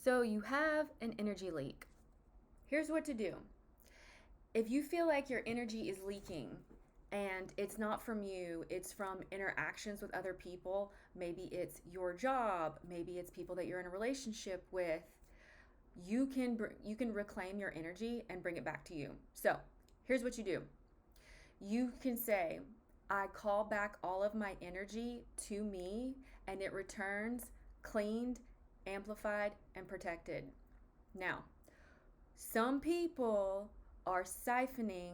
So you have an energy leak. Here's what to do. If you feel like your energy is leaking and it's not from you, it's from interactions with other people, maybe it's your job, maybe it's people that you're in a relationship with, you can reclaim your energy and bring it back to you. So, here's what you do. You can say, I call back all of my energy to me and it returns cleaned, amplified, and protected. Now, some people are siphoning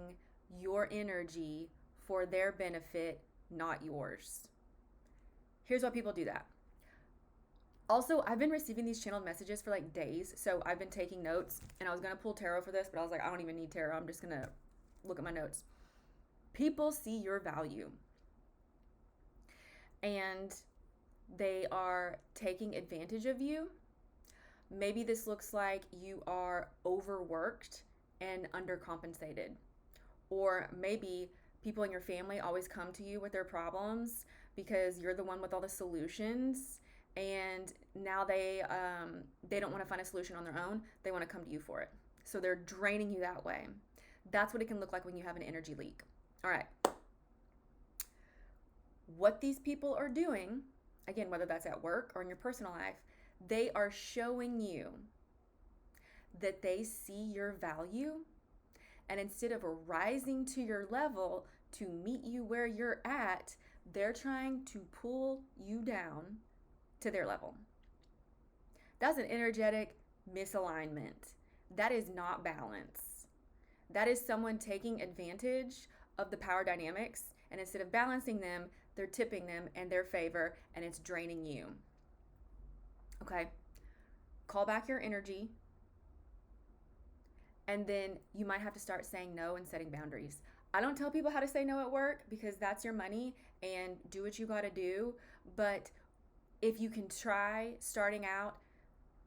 your energy for their benefit, not yours. Here's why people do that. Also, I've been receiving these channeled messages for like days, so I've been taking notes, and I was gonna pull tarot for this, but I was like, I don't even need tarot. I'm just gonna look at my notes. People see your value, and they are taking advantage of you. Maybe this looks like you are overworked and undercompensated. Or maybe people in your family always come to you with their problems because you're the one with all the solutions, and now they don't want to find a solution on their own. They want to come to you for it. So they're draining you that way. That's what it can look like when you have an energy leak. All right. What these people are doing, again, whether that's at work or in your personal life, they are showing you that they see your value, and instead of rising to your level to meet you where you're at, they're trying to pull you down to their level. That's an energetic misalignment. That is not balance. That is someone taking advantage of the power dynamics, and instead of balancing them, they're tipping them in their favor, and it's draining you. Okay? Call back your energy, and then you might have to start saying no and setting boundaries. I don't tell people how to say no at work because that's your money and do what you got to do. But if you can try starting out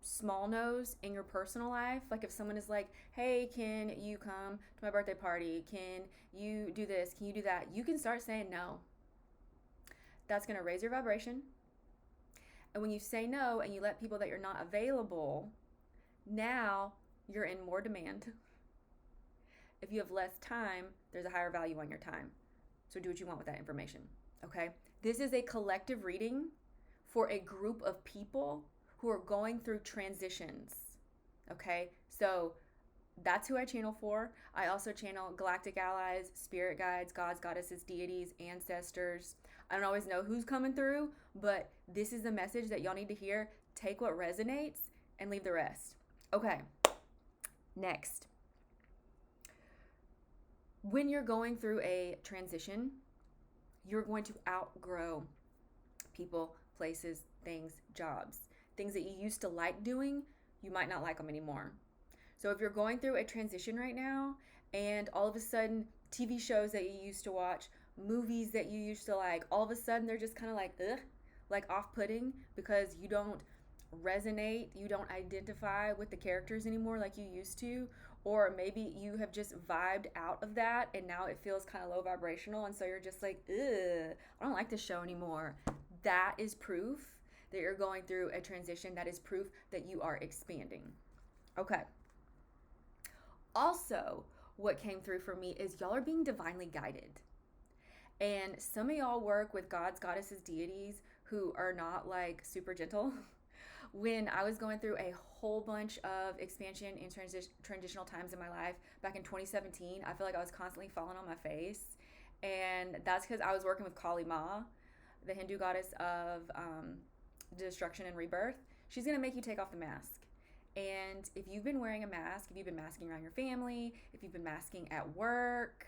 small no's in your personal life, like if someone is like, hey, can you come to my birthday party? Can you do this? Can you do that? You can start saying no. That's going to raise your vibration. And when you say no and you let people that you're not available, now you're in more demand. If you have less time, there's a higher value on your time. So do what you want with that information, okay? This is a collective reading for a group of people who are going through transitions, okay? So that's who I channel for. I also channel galactic allies, spirit guides, gods, goddesses, deities, ancestors. I don't always know who's coming through, but this is the message that y'all need to hear. Take what resonates and leave the rest. Okay, next. When you're going through a transition, you're going to outgrow people, places, things, jobs. Things that you used to like doing, you might not like them anymore. So if you're going through a transition right now and all of a sudden TV shows that you used to watch, movies that you used to like, all of a sudden they're just kind of like, ugh, like off-putting because you don't resonate, you don't identify with the characters anymore like you used to, or maybe you have just vibed out of that and now it feels kind of low vibrational, and so you're just like, ugh, I don't like this show anymore. That is proof that you're going through a transition. That is proof that you are expanding. Okay. Also, what came through for me is y'all are being divinely guided. And some of y'all work with gods, goddesses, deities who are not like super gentle. When I was going through a whole bunch of expansion and transitional times in my life back in 2017, I feel like I was constantly falling on my face. And that's because I was working with Kali Ma, the Hindu goddess of destruction and rebirth. She's going to make you take off the mask. And if you've been wearing a mask, if you've been masking around your family, if you've been masking at work,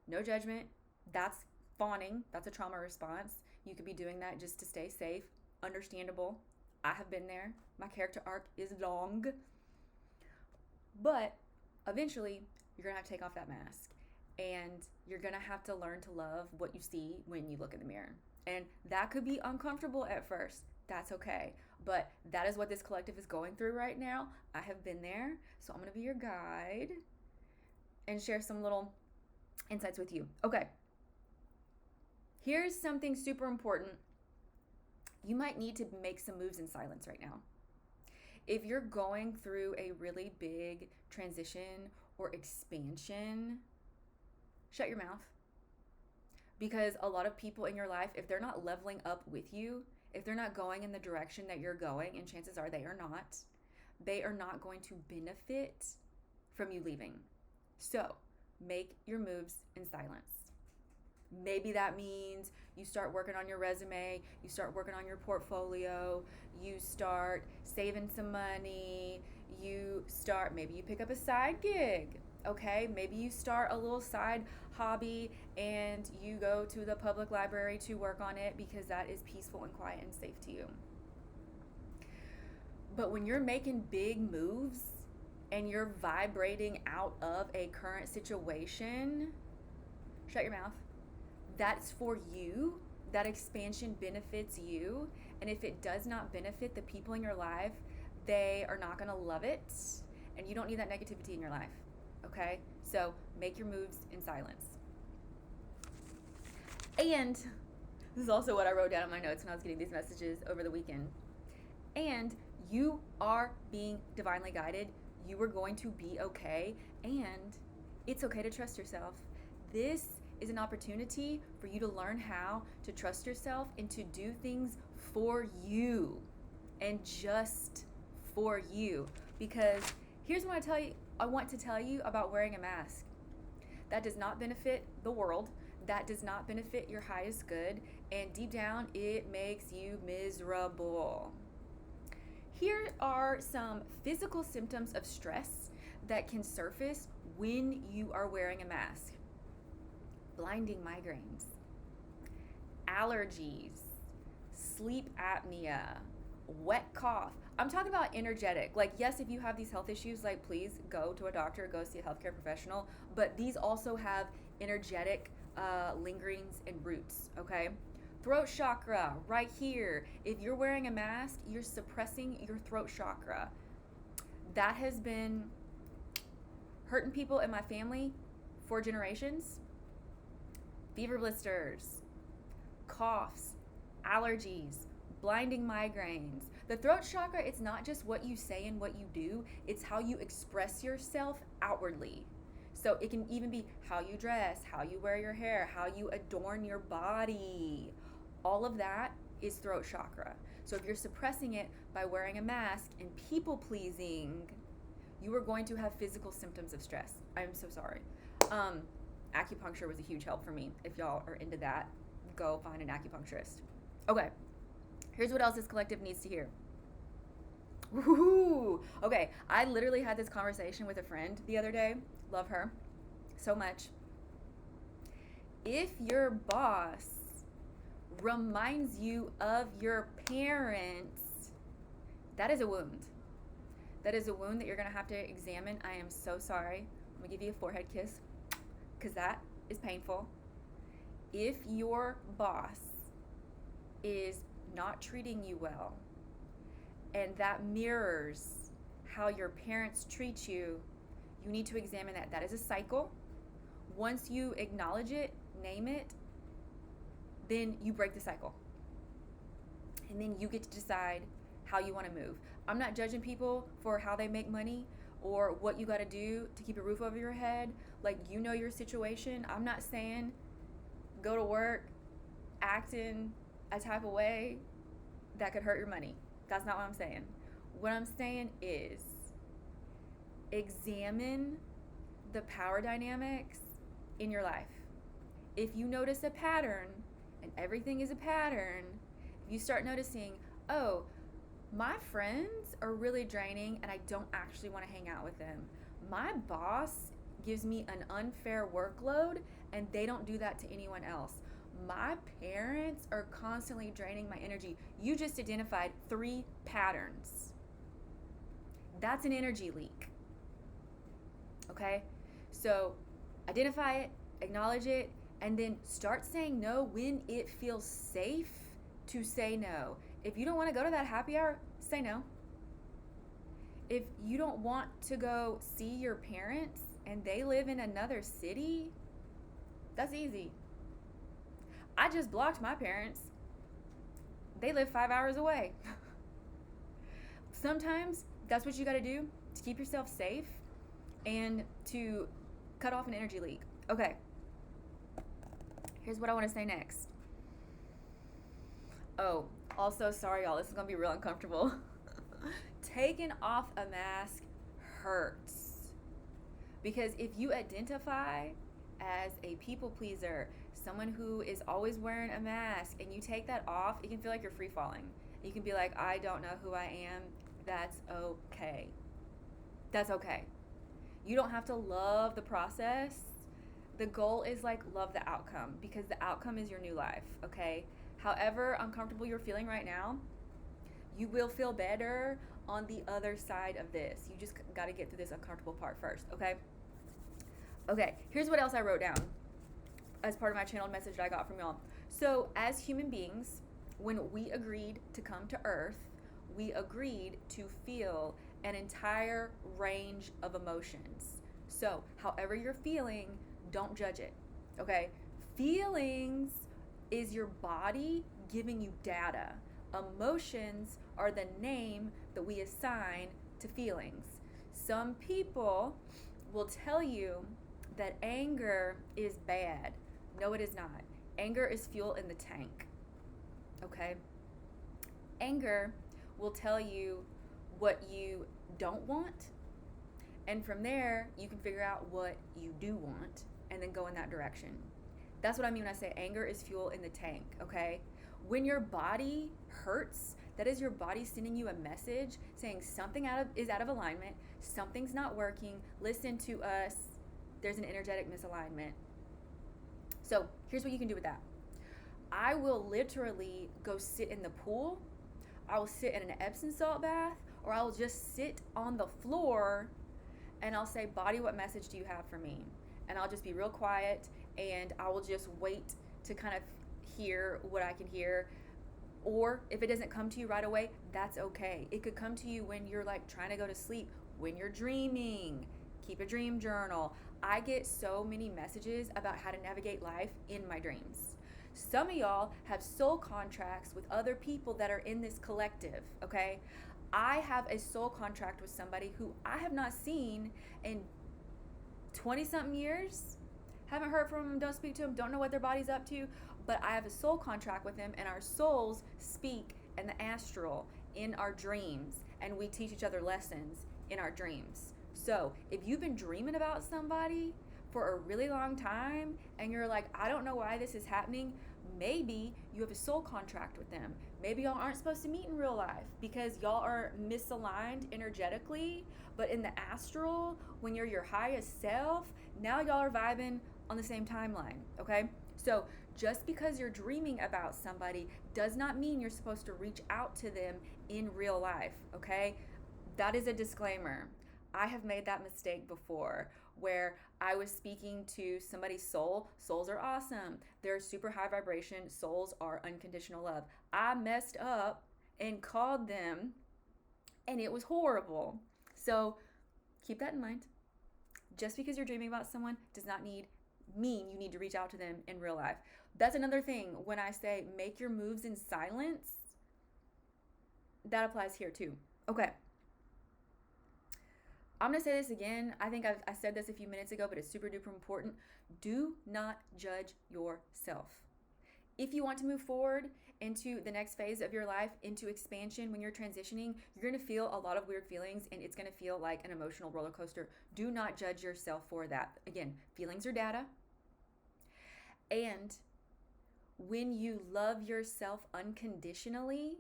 no judgment. That's fawning. That's a trauma response. You could be doing that just to stay safe. Understandable. I have been there. My character arc is long. But eventually, you're going to have to take off that mask. And you're going to have to learn to love what you see when you look in the mirror. And that could be uncomfortable at first. That's okay. But that is what this collective is going through right now. I have been there. So I'm going to be your guide and share some little insights with you. Okay. Here's something super important. You might need to make some moves in silence right now. If you're going through a really big transition or expansion, shut your mouth. Because a lot of people in your life, if they're not leveling up with you, if they're not going in the direction that you're going, and chances are they are not going to benefit from you leaving. So make your moves in silence. Maybe that means you start working on your resume, you start working on your portfolio, you start saving some money, maybe you pick up a side gig, okay? Maybe you start a little side hobby and you go to the public library to work on it because that is peaceful and quiet and safe to you. But when you're making big moves and you're vibrating out of a current situation, shut your mouth. That's for you. That expansion benefits you. And if it does not benefit the people in your life, they are not going to love it. And you don't need that negativity in your life. Okay? So make your moves in silence. And this is also what I wrote down in my notes when I was getting these messages over the weekend. And you are being divinely guided. You are going to be okay. And it's okay to trust yourself. This is an opportunity for you to learn how to trust yourself and to do things for you and just for you. Because here's what I want to tell you about wearing a mask. That does not benefit the world. That does not benefit your highest good. And deep down, it makes you miserable. Here are some physical symptoms of stress that can surface when you are wearing a mask. Blinding migraines, allergies, sleep apnea, wet cough. I'm talking about energetic. Like, yes, if you have these health issues, like, please go to a doctor, go see a healthcare professional. But these also have energetic lingerings and roots, okay? Throat chakra, right here. If you're wearing a mask, you're suppressing your throat chakra. That has been hurting people in my family for generations. Fever blisters, coughs, allergies, blinding migraines. The throat chakra, it's not just what you say and what you do, it's how you express yourself outwardly. So it can even be how you dress, how you wear your hair, how you adorn your body. All of that is throat chakra. So if you're suppressing it by wearing a mask and people pleasing, you are going to have physical symptoms of stress. I'm so sorry. Acupuncture was a huge help for me. If y'all are into that, go find an acupuncturist. Okay, here's what else this collective needs to hear. Woohoo! Okay, I literally had this conversation with a friend the other day. Love her so much. If your boss reminds you of your parents, that is a wound. That is a wound that you're going to have to examine. I am so sorry. I'm going to give you a forehead kiss because that is painful. If your boss is not treating you well and that mirrors how your parents treat you, you need to examine that. That is a cycle. Once you acknowledge it, name it, then you break the cycle. And then you get to decide how you want to move. I'm not judging people for how they make money or what you got to do to keep a roof over your head. Like, you know your situation. I'm not saying go to work acting a type of way that could hurt your money. That's not what I'm saying. What I'm saying is examine the power dynamics in your life. If you notice a pattern, and everything is a pattern, if you start noticing, oh, my friends are really draining and I don't actually want to hang out with them. My boss gives me an unfair workload and they don't do that to anyone else. My parents are constantly draining my energy. You just identified 3 patterns. That's an energy leak. Okay? So identify it, acknowledge it, and then start saying no when it feels safe to say no. If you don't want to go to that happy hour, say no. If you don't want to go see your parents and they live in another city, that's easy. I just blocked my parents. They live 5 hours away. Sometimes That's what you got to do to keep yourself safe and to cut off an energy leak. Okay, here's what I want to say next. Oh, also, sorry, y'all, this is going to be real uncomfortable. Taking off a mask hurts. Because if you identify as a people pleaser, someone who is always wearing a mask, and you take that off, it can feel like you're free falling. You can be like, I don't know who I am. That's okay. That's okay. You don't have to love the process. The goal is like love the outcome, because the outcome is your new life, okay? However uncomfortable you're feeling right now, you will feel better on the other side of this. You just got to get through this uncomfortable part first, okay? Okay, here's what else I wrote down as part of my channeled message that I got from y'all. So, as human beings, when we agreed to come to Earth, we agreed to feel an entire range of emotions. So, however you're feeling, don't judge it, okay? Feelings is your body giving you data. Emotions are the name that we assign to feelings. Some people will tell you that anger is bad. No, it is not. Anger is fuel in the tank, okay? Anger will tell you what you don't want, and from there, you can figure out what you do want and then go in that direction. That's what I mean when I say anger is fuel in the tank, okay? When your body hurts, that is your body sending you a message saying something is out of alignment, something's not working, listen to us, there's an energetic misalignment. So here's what you can do with that. I will literally go sit in the pool, I will sit in an Epsom salt bath, or I will just sit on the floor and I'll say, body, what message do you have for me? And I'll just be real quiet, and I will just wait to kind of hear what I can hear. Or if it doesn't come to you right away, that's okay. It could come to you when you're like trying to go to sleep, when you're dreaming. Keep a dream journal. I get so many messages about how to navigate life in my dreams. Some of y'all have soul contracts with other people that are in this collective, okay? I have a soul contract with somebody who I have not seen in 20-something years. Haven't heard from them, don't speak to them, don't know what their body's up to, but I have a soul contract with them, and our souls speak in the astral in our dreams, and we teach each other lessons in our dreams. So if you've been dreaming about somebody for a really long time and you're like, I don't know why this is happening, maybe you have a soul contract with them. Maybe y'all aren't supposed to meet in real life because y'all are misaligned energetically, but in the astral, when you're your highest self, now y'all are vibing on the same timeline, okay? So just because you're dreaming about somebody does not mean you're supposed to reach out to them in real life, okay? That is a disclaimer. I have made that mistake before where I was speaking to somebody's soul. Souls are awesome. They're super high vibration. Souls are unconditional love. I messed up and called them, and it was horrible. So keep that in mind. Just because you're dreaming about someone does not mean you need to reach out to them in real life. That's another thing. When I say make your moves in silence, that applies here too. Okay. I'm going to say this again. I think I said this a few minutes ago, but it's super duper important. Do not judge yourself. If you want to move forward into the next phase of your life, into expansion, when you're transitioning, you're going to feel a lot of weird feelings, and it's going to feel like an emotional roller coaster. Do not judge yourself for that. Again, feelings are data. And when you love yourself unconditionally,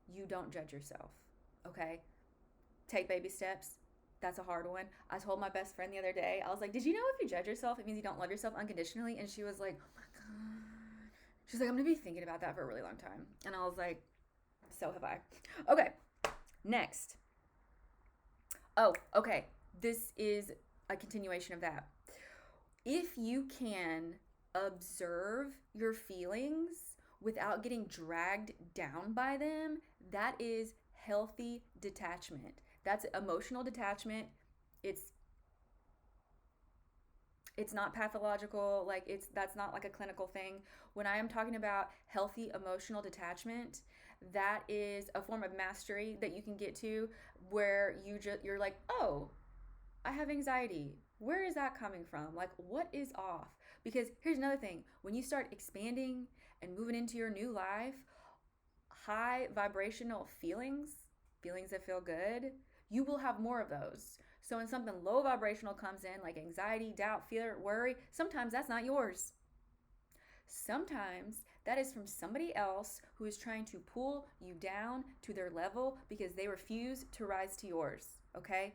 you don't judge yourself, okay? Take baby steps. That's a hard one. I told my best friend the other day, I was like, did you know if you judge yourself, it means you don't love yourself unconditionally? And she was like, oh my God. She's like, I'm going to be thinking about that for a really long time. And I was like, so have I. Okay, next. Oh, okay. This is a continuation of that. If you can observe your feelings without getting dragged down by them, that is healthy detachment. That's emotional detachment. It's not pathological, that's not like a clinical thing. When I am talking about healthy emotional detachment, that is a form of mastery that you can get to, where you're like, oh, I have anxiety. Where is that coming from? Like, what is off? Because here's another thing: when you start expanding and moving into your new life, high vibrational feelings that feel good, you will have more of those. So when something low vibrational comes in, like anxiety, doubt, fear, worry, sometimes that's not yours. Sometimes that is from somebody else who is trying to pull you down to their level because they refuse to rise to yours. Okay?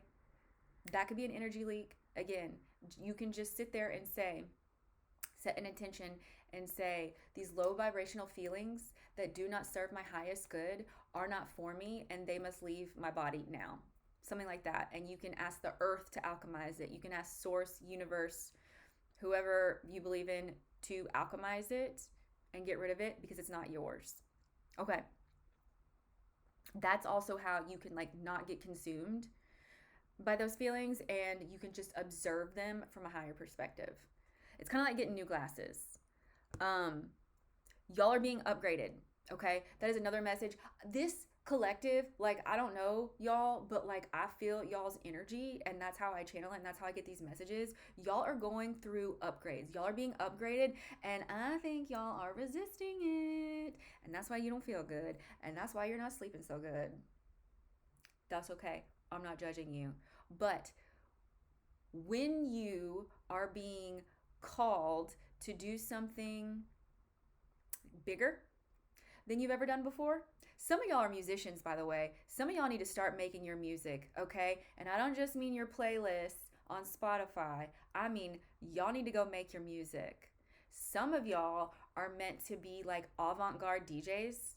That could be an energy leak. Again, you can just sit there and say, set an intention and say, these low vibrational feelings that do not serve my highest good are not for me and they must leave my body now. Something like that. And you can ask the earth to alchemize it. You can ask source, universe, whoever you believe in to alchemize it and get rid of it because it's not yours. Okay. That's also how you can like not get consumed by those feelings, and you can just observe them from a higher perspective. It's kind of like getting new glasses. Y'all are being upgraded. Okay. That is another message. This collective, like, I don't know y'all, but like I feel y'all's energy, and that's how I channel it, and that's how I get these messages. Y'all are going through upgrades. Y'all are being upgraded, and I think y'all are resisting it. And that's why you don't feel good. And that's why you're not sleeping so good. That's okay. I'm not judging you. But when you are being called to do something bigger than you've ever done before, some of y'all are musicians, by the way. Some of y'all need to start making your music, okay? And I don't just mean your playlists on Spotify. I mean, y'all need to go make your music. Some of y'all are meant to be like avant-garde DJs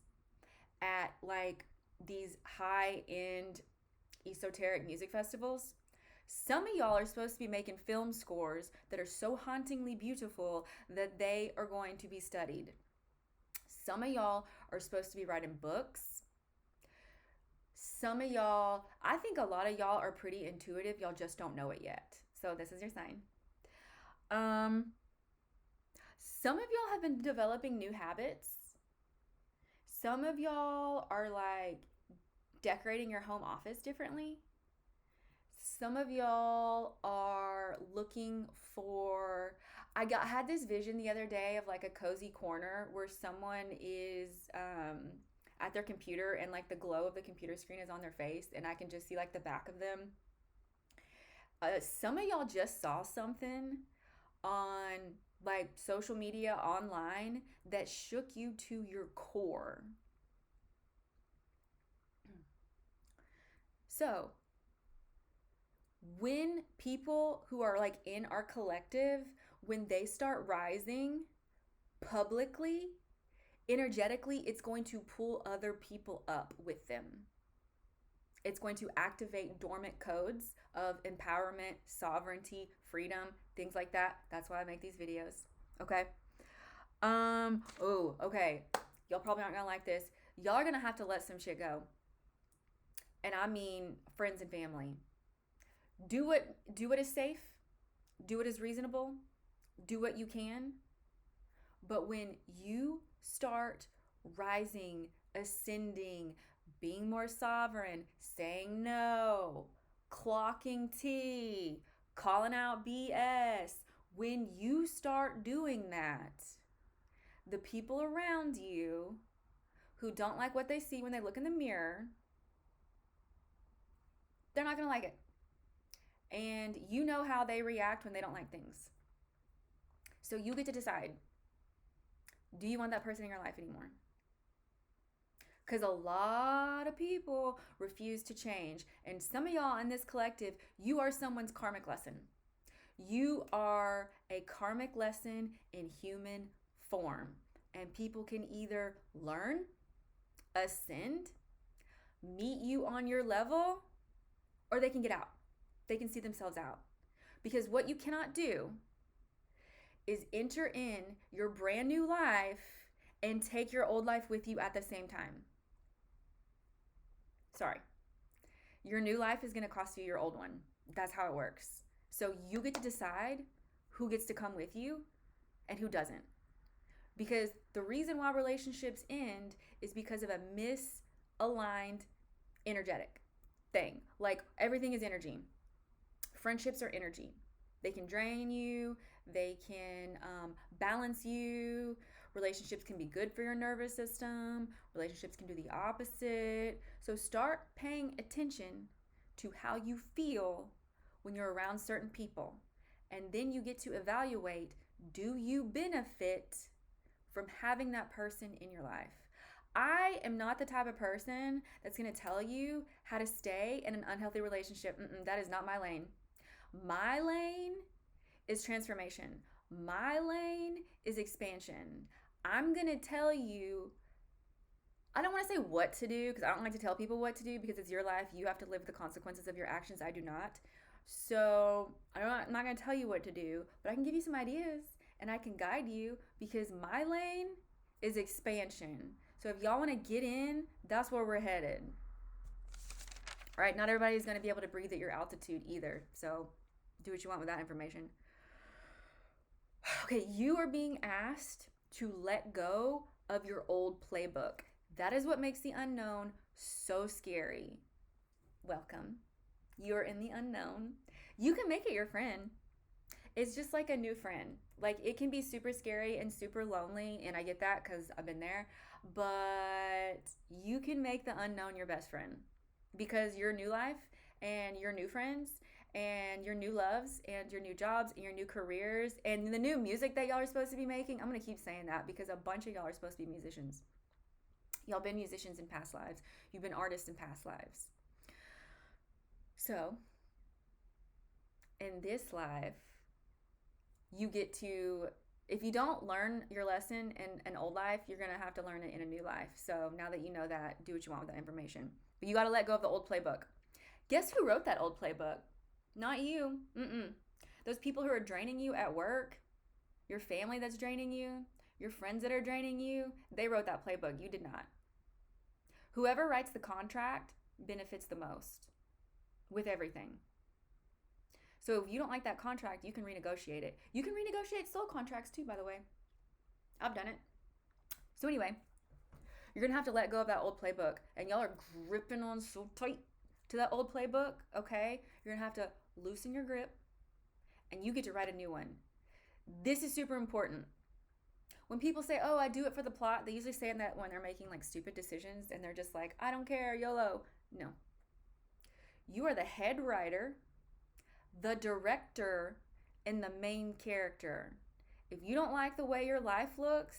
at like these high-end esoteric music festivals. Some of y'all are supposed to be making film scores that are so hauntingly beautiful that they are going to be studied. Some of y'all are supposed to be writing books. Some of y'all, I think a lot of y'all are pretty intuitive. Y'all just don't know it yet. So this is your sign. Some of y'all have been developing new habits. Some of y'all are like decorating your home office differently. Some of y'all are looking for, I had this vision the other day of like a cozy corner where someone is at their computer and like the glow of the computer screen is on their face and I can just see like the back of them. Some of y'all just saw something on like social media online that shook you to your core. So when people who are like in our collective, when they start rising publicly, energetically, it's going to pull other people up with them. It's going to activate dormant codes of empowerment, sovereignty, freedom, things like that. That's why I make these videos. Okay. Okay. Y'all probably aren't gonna like this. Y'all are gonna have to let some shit go. And I mean friends and family. Do what is safe. Do what is reasonable. Do what you can. But when you start rising, ascending, being more sovereign, saying no, clocking T, calling out BS, when you start doing that, the people around you who don't like what they see when they look in the mirror, they're not going to like it. And you know how they react when they don't like things. So you get to decide, do you want that person in your life anymore? Because a lot of people refuse to change. And some of y'all in this collective, you are someone's karmic lesson. You are a karmic lesson in human form. And people can either learn, ascend, meet you on your level, or they can get out. They can see themselves out. Because what you cannot do is enter in your brand new life and take your old life with you at the same time. Sorry. Your new life is going to cost you your old one. That's how it works. So you get to decide who gets to come with you and who doesn't. Because the reason why relationships end is because of a misaligned energetic thing. Like everything is energy. Friendships are energy. They can drain you, they can balance you. Relationships can be good for your nervous system, relationships can do the opposite. So start paying attention to how you feel when you're around certain people. And then you get to evaluate, do you benefit from having that person in your life? I am not the type of person that's going to tell you how to stay in an unhealthy relationship. That is not my lane. My lane is transformation. My lane is expansion. I'm going to tell you, I don't want to say what to do because I don't like to tell people what to do because it's your life. You have to live with the consequences of your actions. I do not. So I'm not going to tell you what to do, but I can give you some ideas and I can guide you because my lane is expansion. So if y'all want to get in, that's where we're headed. All right, not everybody's going to be able to breathe at your altitude either. So do what you want with that information. Okay, you are being asked to let go of your old playbook. That is what makes the unknown so scary. Welcome. You're in the unknown. You can make it your friend. It's just like a new friend. Like it can be super scary and super lonely, and I get that because I've been there, but you can make the unknown your best friend because your new life and your new friends and your new loves and your new jobs and your new careers and the new music that y'all are supposed to be making. I'm going to keep saying that because a bunch of y'all are supposed to be musicians. Y'all been musicians in past lives. You've been artists in past lives. So, in this life, you get to, if you don't learn your lesson in an old life, you're going to have to learn it in a new life. So, now that you know that, do what you want with that information. But you got to let go of the old playbook. Guess who wrote that old playbook? Not you. Those people who are draining you at work, your family that's draining you, your friends that are draining you, they wrote that playbook. You did not. Whoever writes the contract benefits the most with everything. So if you don't like that contract, you can renegotiate it. You can renegotiate soul contracts too, by the way. I've done it. So anyway, you're going to have to let go of that old playbook. And y'all are gripping on so tight to that old playbook, okay? You're going to have to loosen your grip and you get to write a new one. This is super important. When people say, oh, I do it for the plot, they usually say that when they're making like stupid decisions and they're just like, I don't care, YOLO. No. You are the head writer, the director, and the main character. If you don't like the way your life looks,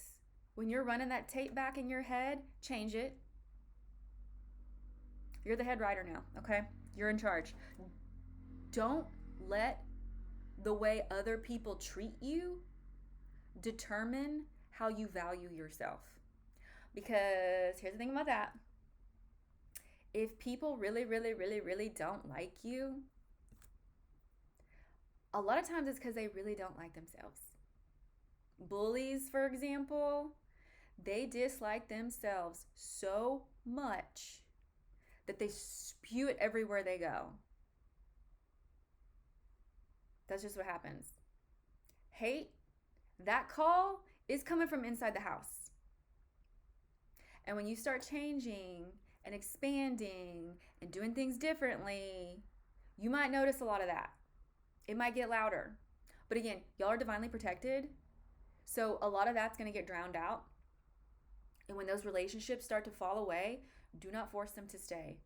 when you're running that tape back in your head, change it. You're the head writer now, okay? You're in charge. Don't let the way other people treat you determine how you value yourself. Because here's the thing about that. If people really, really, really, really don't like you, a lot of times it's because they really don't like themselves. Bullies, for example, they dislike themselves so much that they spew it everywhere they go. That's just what happens. Hate, that call is coming from inside the house. And when you start changing and expanding and doing things differently, you might notice a lot of that. It might get louder. But again, y'all are divinely protected. So a lot of that's going to get drowned out. And when those relationships start to fall away, do not force them to stay.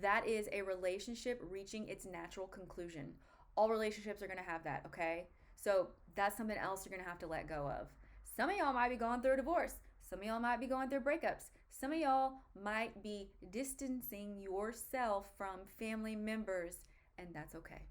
That is a relationship reaching its natural conclusion. All relationships are going to have that, okay? So that's something else you're going to have to let go of. Some of y'all might be going through a divorce. Some of y'all might be going through breakups. Some of y'all might be distancing yourself from family members, and that's okay.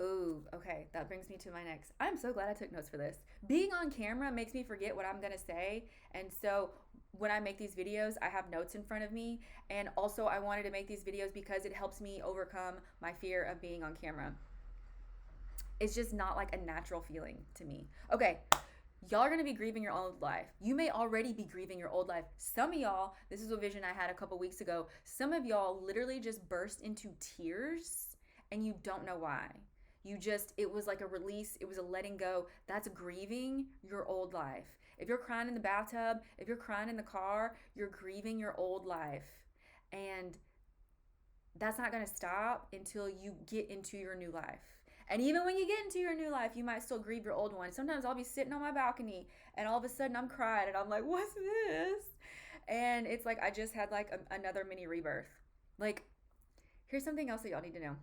Ooh, okay, that brings me to my next. I'm so glad I took notes for this. Being on camera makes me forget what I'm going to say, and so when I make these videos, I have notes in front of me, and also I wanted to make these videos because it helps me overcome my fear of being on camera. It's just not like a natural feeling to me. Okay, y'all are going to be grieving your old life. You may already be grieving your old life. Some of y'all, this is a vision I had a couple weeks ago, some of y'all literally just burst into tears and you don't know why. It was like a release, it was a letting go. That's grieving your old life. If you're crying in the bathtub, if you're crying in the car, you're grieving your old life. And that's not going to stop until you get into your new life. And even when you get into your new life, you might still grieve your old one. Sometimes I'll be sitting on my balcony and all of a sudden I'm crying and I'm like, what's this? And it's like I just had like another mini rebirth. Like, here's something else that y'all need to know.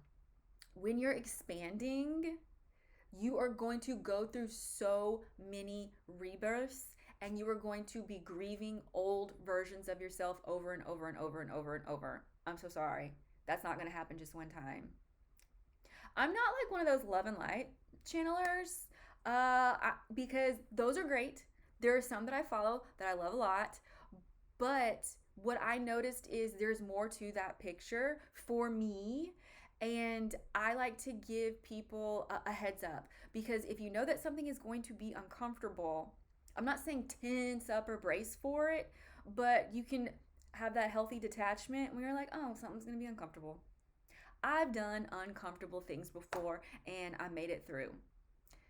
When you're expanding, you are going to go through so many rebirths, and you are going to be grieving old versions of yourself over and over and over and over and over. I'm so sorry. That's not going to happen just one time. I'm not like one of those love and light channelers because those are great. There are some that I follow that I love a lot, but what I noticed is there's more to that picture for me. And I like to give people a heads up, because if you know that something is going to be uncomfortable, I'm not saying tense up or brace for it, but you can have that healthy detachment when you're like, oh, something's going to be uncomfortable. I've done uncomfortable things before and I made it through.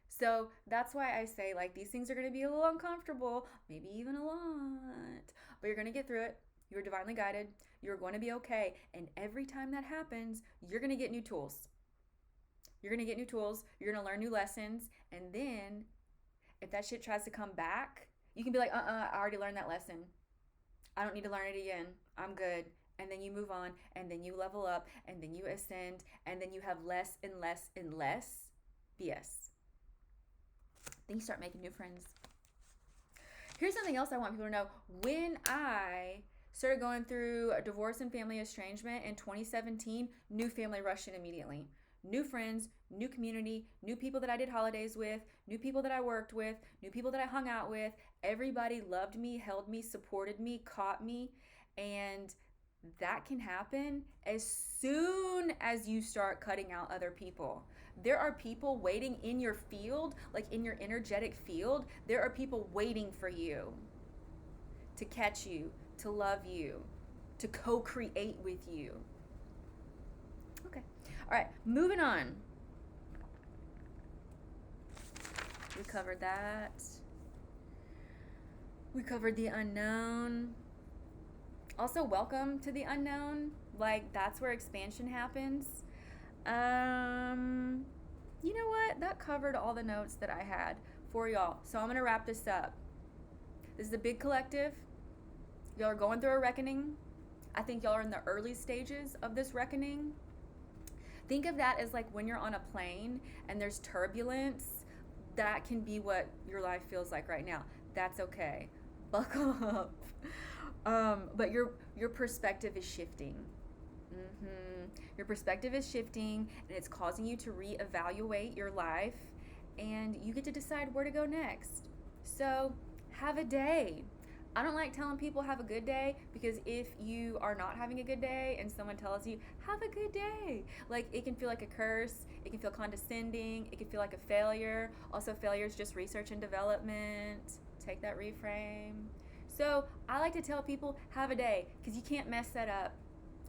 So that's why I say, like, these things are going to be a little uncomfortable, maybe even a lot, but you're going to get through it. You're divinely guided. You're going to be okay. And every time that happens, you're going to get new tools. You're going to get new tools. You're going to learn new lessons. And then if that shit tries to come back, you can be like, I already learned that lesson. I don't need to learn it again. I'm good. And then you move on, and then you level up, and then you ascend, and then you have less and less and less BS. Then you start making new friends. Here's something else I want people to know. When I started going through a divorce and family estrangement in 2017, new family rushed in immediately. New friends, new community, new people that I did holidays with, new people that I worked with, new people that I hung out with. Everybody loved me, held me, supported me, caught me. And that can happen as soon as you start cutting out other people. There are people waiting in your field, like in your energetic field. There are people waiting for you to catch you, to love you, to co-create with you. Okay. All right, moving on. We covered that. We covered the unknown. Also, welcome to the unknown. Like, that's where expansion happens. You know what? That covered all the notes that I had for y'all. So I'm going to wrap this up. This is a big collective. Y'all are going through a reckoning. I think y'all are in the early stages of this reckoning. Think of that as like when you're on a plane and there's turbulence. That can be what your life feels like right now. That's okay. Buckle up. But your perspective is shifting. Your perspective is shifting, and it's causing you to reevaluate your life, and you get to decide where to go next. So have a day. I don't like telling people have a good day, because if you are not having a good day and someone tells you have a good day, like, it can feel like a curse, it can feel condescending, it can feel like a failure. Also, failure is just research and development. Take that reframe. So I like to tell people have a day, because you can't mess that up.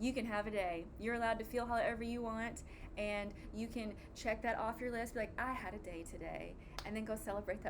You can have a day. You're allowed to feel however you want, and you can check that off your list, be like, I had a day today, and then go celebrate that